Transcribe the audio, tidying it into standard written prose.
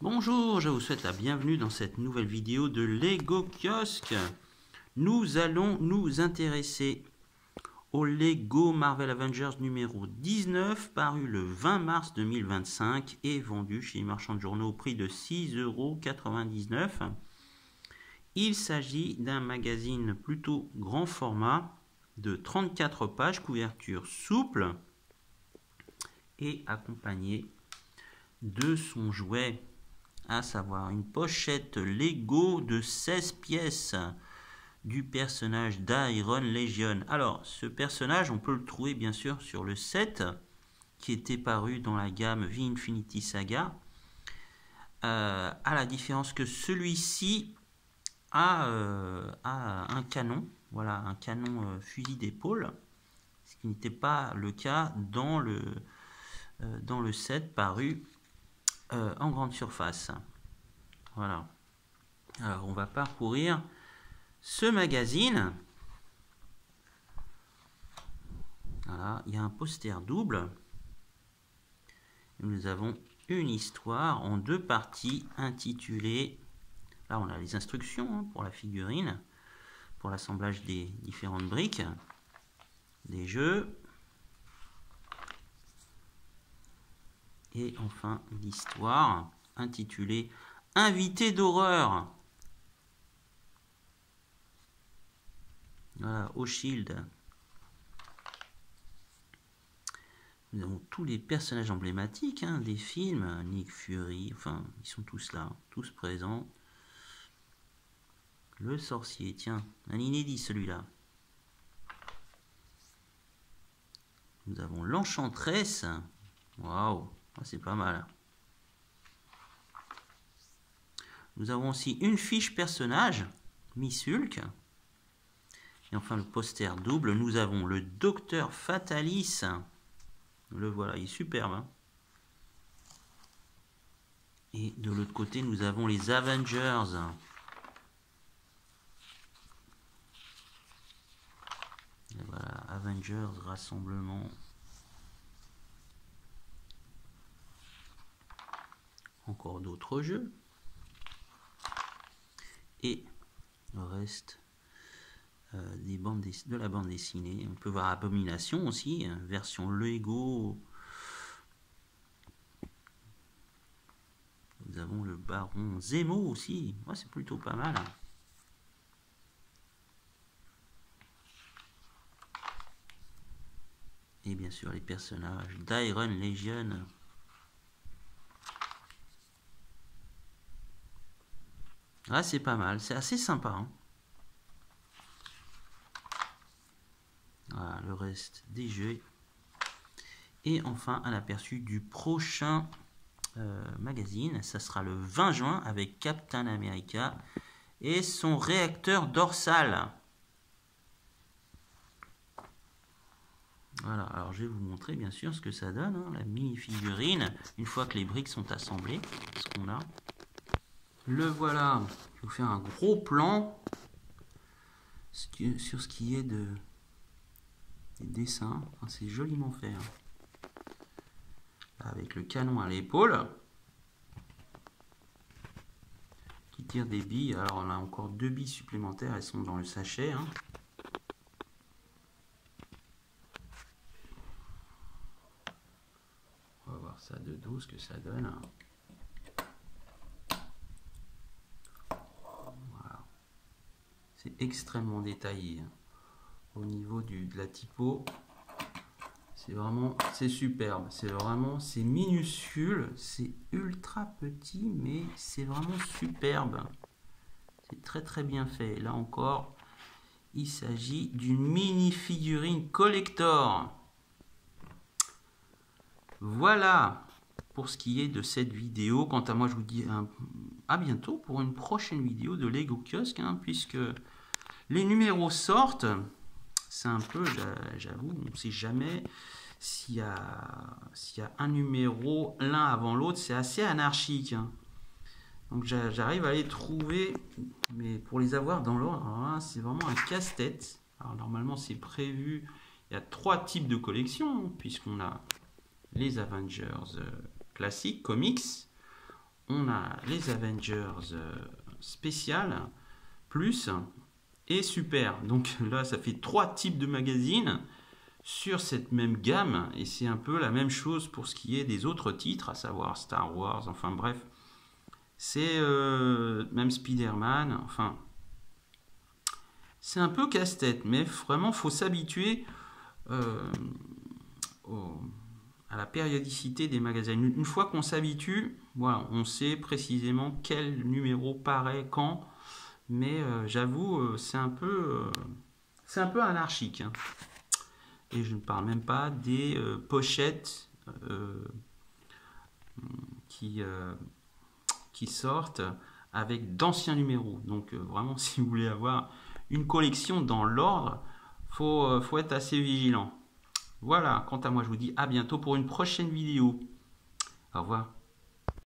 Bonjour, je vous souhaite la bienvenue dans cette nouvelle vidéo de Lego Kiosque. Nous allons nous intéresser au Lego Marvel Avengers numéro 19, paru le 20 mars 2025 et vendu chez les marchands de journaux au prix de 6,99 €. Il s'agit d'un magazine plutôt grand format de 34 pages, couverture souple et accompagné de son jouet, à savoir une pochette Lego de 16 pièces du personnage d'Iron Legion. Alors, ce personnage, on peut le trouver bien sûr sur le set qui était paru dans la gamme The Infinity Saga, à la différence que celui-ci a un canon, voilà, un canon fusil d'épaule, ce qui n'était pas le cas dans le set paru en grande surface. Voilà. Alors on va parcourir ce magazine. Voilà, il y a un poster double. Nous avons une histoire en deux parties intitulée. Là on a les instructions pour la figurine, pour l'assemblage des différentes briques, des jeux. Et enfin l'histoire intitulée Invité d'horreur. Voilà, au Shield. Nous avons tous les personnages emblématiques des films, Nick Fury, enfin ils sont tous là, tous présents. Le sorcier, tiens, un inédit celui-là. Nous avons l'enchanteresse. Waouh, c'est pas mal. Nous avons aussi une fiche personnage, Miss Hulk. Et enfin le poster double, nous avons le Docteur Fatalis. Le voilà, il est superbe. Et de l'autre côté, nous avons les Avengers. Et voilà, Avengers Rassemblement. Encore d'autres jeux. Et le reste de la bande dessinée. On peut voir Abomination aussi, version Lego. Nous avons le Baron Zemo aussi. Ouais, c'est plutôt pas mal. Et bien sûr les personnages d'Iron Legion. Ah, c'est pas mal, c'est assez sympa. Voilà, le reste des jeux. Et enfin, un aperçu du prochain magazine. Ça sera le 20 juin avec Captain America et son réacteur dorsal. Voilà, alors je vais vous montrer bien sûr ce que ça donne, la mini-figurine, une fois que les briques sont assemblées, ce qu'on a. Le voilà, je vais vous faire un gros plan sur ce qui est des dessins. Enfin, c'est joliment fait. Avec le canon à l'épaule qui tire des billes. Alors on a encore 2 billes supplémentaires, elles sont dans le sachet. On va voir ça de dos, ce que ça donne. Voilà. C'est extrêmement détaillé au niveau de la typo. C'est superbe, c'est minuscule, c'est ultra petit, mais c'est vraiment superbe. C'est très très bien fait. Là encore, il s'agit d'une mini figurine collector. Voilà pour ce qui est de cette vidéo. Quant à moi, je vous dis à bientôt pour une prochaine vidéo de Lego Kiosque, puisque les numéros sortent. C'est un peu, j'avoue, on ne sait jamais s'il y a un numéro l'un avant l'autre, c'est assez anarchique. Donc j'arrive à les trouver, mais pour les avoir dans l'ordre, c'est vraiment un casse-tête. Alors normalement c'est prévu, il y a 3 types de collections, puisqu'on a les Avengers classiques, comics, on a les Avengers spécial, plus et super. Donc là, ça fait 3 types de magazines sur cette même gamme, et c'est un peu la même chose pour ce qui est des autres titres, à savoir Star Wars, enfin bref. C'est même Spider-Man, enfin... C'est un peu casse-tête, mais vraiment, faut s'habituer à la périodicité des magazines. Une fois qu'on s'habitue, voilà, on sait précisément quel numéro paraît quand, mais j'avoue, c'est un peu anarchique, hein. Et je ne parle même pas des pochettes qui sortent avec d'anciens numéros. Donc vraiment, si vous voulez avoir une collection dans l'ordre, faut être assez vigilant. Voilà, quant à moi, je vous dis à bientôt pour une prochaine vidéo. Au revoir.